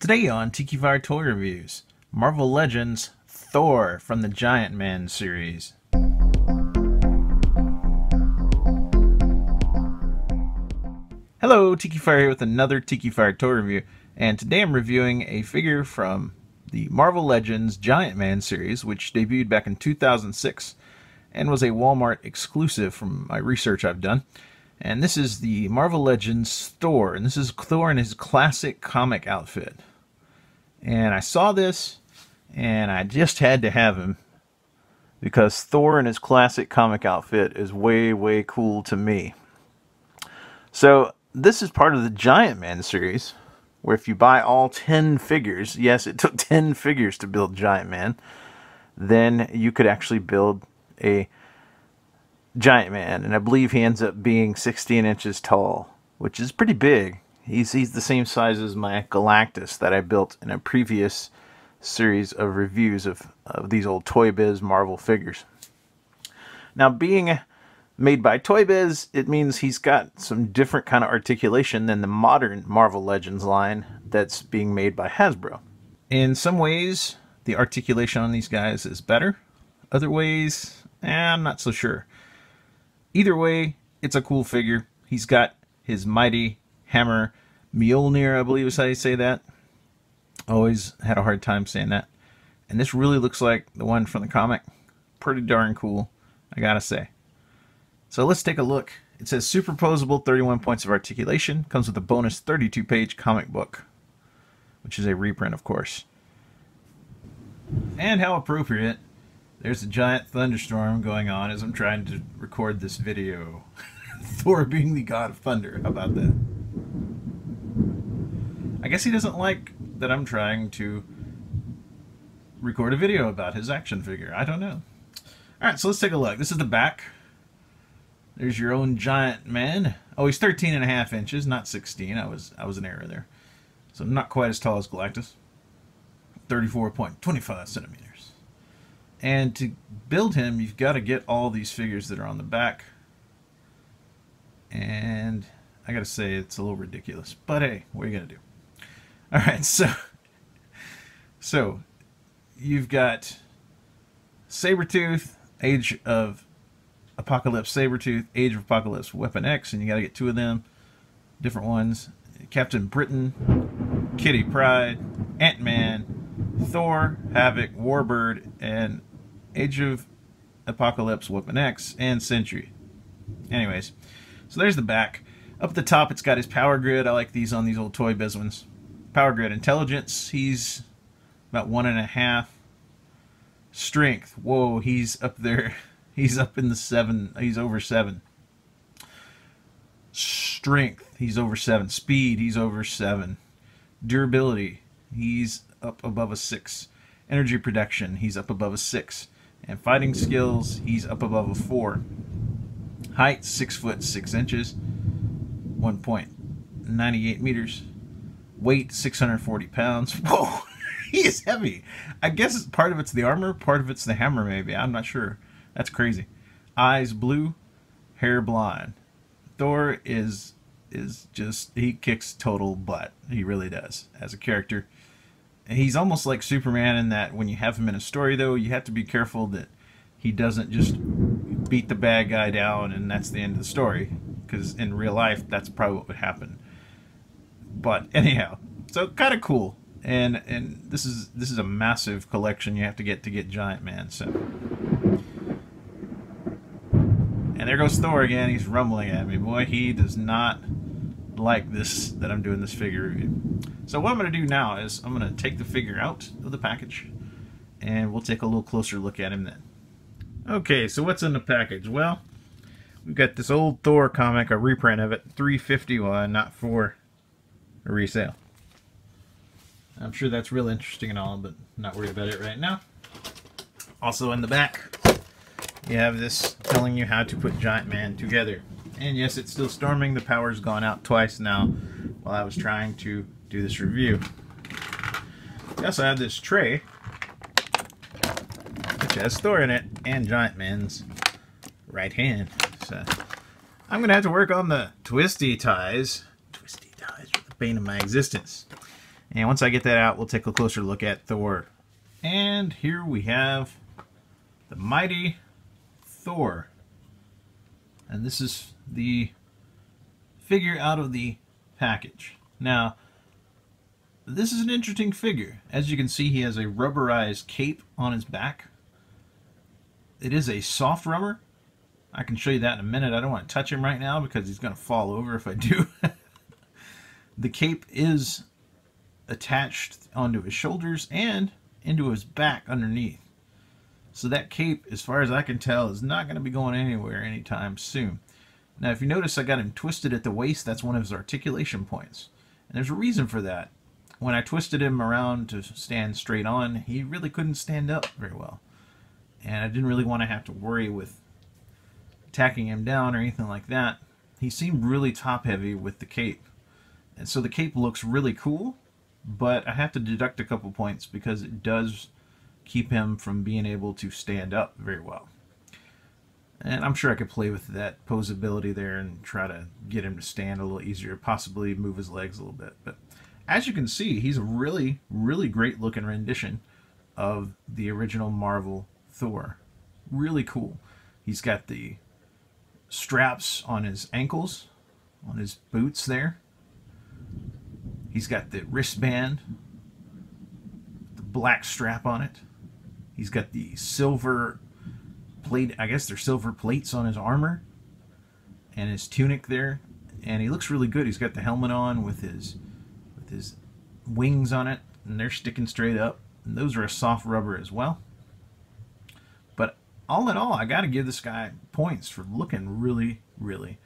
Today on Tikifire Toy Reviews, Marvel Legends Thor from the Giant Man series. Hello, Tikifire here with another Tikifire Toy Review, and today I'm reviewing a figure from the Marvel Legends Giant Man series, which debuted back in 2006 and was a Walmart exclusive from my research I've done. And this is the Marvel Legends Thor, and this is Thor in his classic comic outfit. And I saw this, and I just had to have him, because Thor in his classic comic outfit is way, way cool to me. So, this is part of the Giant Man series, where if you buy all 10 figures, yes, it took 10 figures to build Giant Man, then you could actually build a Giant Man, and I believe he ends up being 16 inches tall, which is pretty big. He's the same size as my Galactus that I built in a previous series of reviews of these old Toy Biz Marvel figures. Now, being made by Toy Biz, it means he's got some different kind of articulation than the modern Marvel Legends line that's being made by Hasbro. In some ways, the articulation on these guys is better. Other ways, I'm not so sure. Either way, it's a cool figure. He's got his mighty hammer, Mjolnir, I believe is how you say that. Always had a hard time saying that. And this really looks like the one from the comic. Pretty darn cool, I gotta say. So let's take a look. It says superposable 31 points of articulation. Comes with a bonus 32-page comic book, which is a reprint, of course. And how appropriate. There's a giant thunderstorm going on as I'm trying to record this video. Thor being the god of thunder. How about that? I guess he doesn't like that I'm trying to record a video about his action figure. I don't know. Alright, so let's take a look. This is the back. There's your own Giant Man. Oh, he's 13.5 inches, not 16. I was an error there. So not quite as tall as Galactus. 34.25 centimeters. And to build him, you've got to get all these figures that are on the back. And I gotta say, it's a little ridiculous. But hey, what are you gonna do? Alright, so you've got Sabretooth, Age of Apocalypse Sabretooth, Age of Apocalypse Weapon X, and you gotta get 2 of them. Different ones. Captain Britain, Kitty Pryde, Ant-Man, Thor, Havoc, Warbird, and Age of Apocalypse Weapon X, and Sentry. Anyways, so there's the back. Up at the top, it's got his power grid. I like these on these old Toy Biz ones. Power grid. Intelligence, he's about 1.5. Strength, whoa, he's up there. He's up in the 7. He's over 7. Strength, he's over 7. Speed, he's over 7. Durability, he's up above a 6. Energy production, he's up above a 6. And fighting skills, he's up above a 4. Height, 6 foot 6 inches. 1.98 meters. Weight, 640 pounds. Whoa, he is heavy. I guess part of it's the armor, part of it's the hammer maybe. I'm not sure. That's crazy. Eyes blue, hair blonde. Thor is just, he kicks total butt. He really does, as a character. And he's almost like Superman in that when you have him in a story, though, you have to be careful that he doesn't just beat the bad guy down and that's the end of the story. Because in real life, that's probably what would happen. But anyhow, so kind of cool. And this is a massive collection you have to get Giant Man. So, and there goes Thor again. He's rumbling at me. Boy, he does not like this, that I'm doing this figure review. So what I'm going to do now is I'm going to take the figure out of the package, and we'll take a little closer look at him then. Okay, so what's in the package? Well, we've got this old Thor comic, a reprint of it, $3.51, not for a resale. I'm sure that's real interesting and all, but not worried about it right now. Also in the back, you have this telling you how to put Giant Man together. And yes, it's still storming. The power's gone out twice now while I was trying to do this review. We also have this tray, which has Thor in it, and Giant Man's right hand. So I'm going to have to work on the twisty ties. Twisty ties are the bane of my existence. And once I get that out, we'll take a closer look at Thor. And here we have the mighty Thor. And this is the figure out of the package. Now, this is an interesting figure. As you can see, he has a rubberized cape on his back. It is a soft rubber. I can show you that in a minute. I don't want to touch him right now because he's going to fall over if I do. The cape is attached onto his shoulders and into his back underneath. So that cape, as far as I can tell, is not going to be going anywhere anytime soon. Now, if you notice, I got him twisted at the waist. That's one of his articulation points. And there's a reason for that. When I twisted him around to stand straight on, he really couldn't stand up very well. And I didn't really want to have to worry with tacking him down or anything like that. He seemed really top-heavy with the cape. And so the cape looks really cool, but I have to deduct a couple points because it does keep him from being able to stand up very well. And I'm sure I could play with that posability there and try to get him to stand a little easier, possibly move his legs a little bit. But as you can see, he's a really, really great looking rendition of the original Marvel Thor. Really cool. He's got the straps on his ankles, on his boots there. He's got the wristband, the black strap on it. He's got the silver plate, I guess they're silver plates on his armor and his tunic there. And he looks really good. He's got the helmet on with his wings on it, and they're sticking straight up. And those are a soft rubber as well. But all in all, I got to give this guy points for looking really, really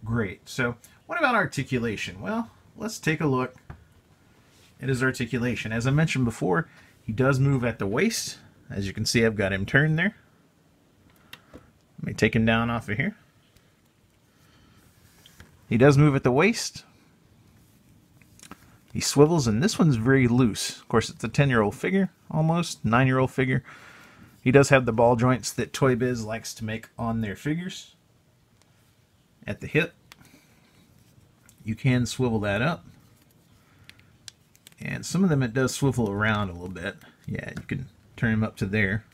great. So what about articulation? Well, let's take a look at his articulation. As I mentioned before, he does move at the waist. As you can see, I've got him turned there. Let me take him down off of here. He does move at the waist. He swivels, and this one's very loose. Of course, it's a 10-year-old figure, almost, 9-year-old figure. He does have the ball joints that Toy Biz likes to make on their figures. At the hip, you can swivel that up. And some of them it does swivel around a little bit. Yeah, you can turn him up to there.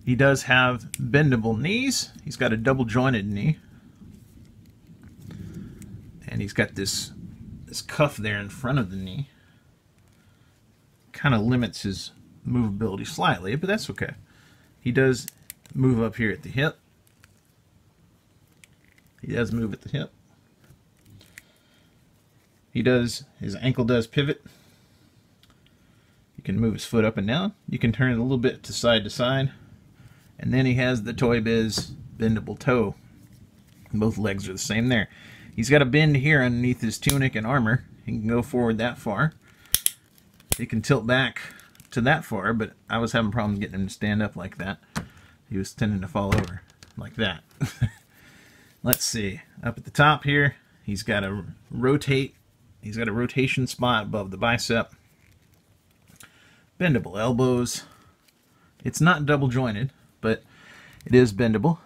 He does have bendable knees. He's got a double jointed knee. And he's got this cuff there in front of the knee. Kind of limits his movability slightly, but that's okay. He does move up here at the hip. He does move at the hip. His ankle does pivot. You can move his foot up and down. You can turn it a little bit to side. And then he has the Toy Biz bendable toe. Both legs are the same there. He's got a bend here underneath his tunic and armor. He can go forward that far. He can tilt back to that far, but I was having problems getting him to stand up like that. He was tending to fall over like that. Let's see. Up at the top here, he's got a rotate. He's got a rotation spot above the bicep. Bendable elbows. It's not double jointed, but it is bendable.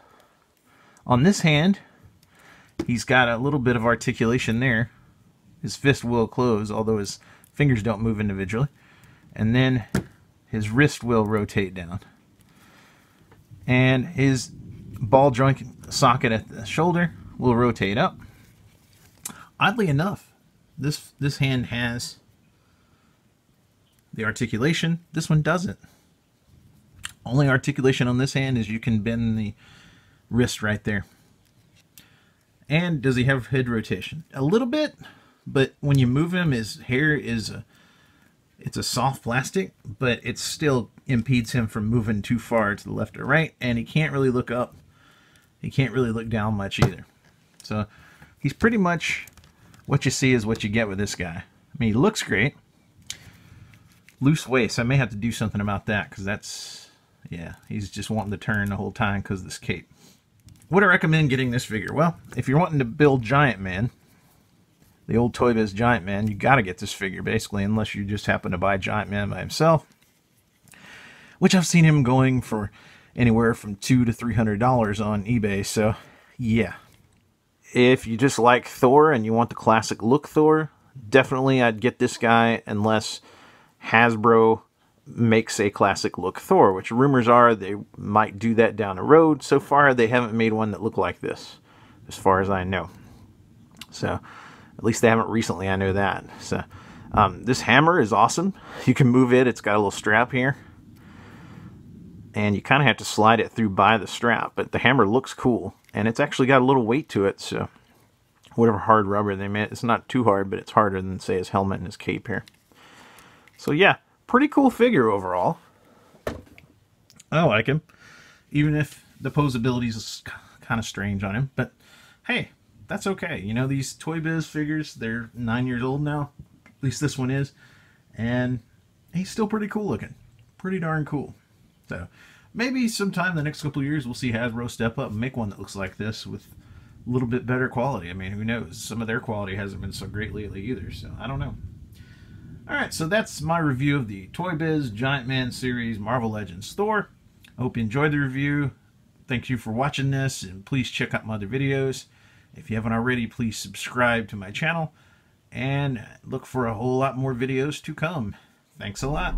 On this hand, he's got a little bit of articulation there. His fist will close, although his fingers don't move individually. And then his wrist will rotate down. And his ball joint socket at the shoulder will rotate up. Oddly enough, this hand has the articulation. This one doesn't. Only articulation on this hand is you can bend the wrist right there. And does he have head rotation? A little bit, but when you move him, his hair is it's a soft plastic, but it still impedes him from moving too far to the left or right, and he can't really look up. He can't really look down much either. So he's pretty much what you see is what you get with this guy. I mean, he looks great. Loose waist. I may have to do something about that because that's, yeah, he's just wanting to turn the whole time because of this cape. Would I recommend getting this figure? Well, if you're wanting to build Giant Man, the old Toy Biz Giant Man, you got to get this figure basically, unless you just happen to buy Giant Man by himself, which I've seen him going for anywhere from $200 to $300 on eBay. So yeah, if you just like Thor and you want the classic look Thor, definitely I'd get this guy unless Hasbro makes a classic look Thor, which rumors are they might do that down the road. So far, they haven't made one that looked like this, as far as I know. So, at least they haven't recently, I know that. So, this hammer is awesome. You can move it. It's got a little strap here. And you kind of have to slide it through by the strap. But the hammer looks cool. And it's actually got a little weight to it. So, whatever hard rubber they made, it's not too hard, but it's harder than, say, his helmet and his cape here. So, yeah. Pretty cool figure overall. I like him, even if the posability is kind of strange on him. But hey, that's okay. You know, these Toy Biz figures, they're 9 years old now. At least this one is. And he's still pretty cool looking. Pretty darn cool. So maybe sometime in the next couple of years we'll see Hasbro step up and make one that looks like this with a little bit better quality. I mean, who knows? Some of their quality hasn't been so great lately either, so I don't know. Alright, so that's my review of the Toy Biz Giant Man series Marvel Legends Thor. I hope you enjoyed the review. Thank you for watching this, and please check out my other videos. If you haven't already, please subscribe to my channel, and look for a whole lot more videos to come. Thanks a lot.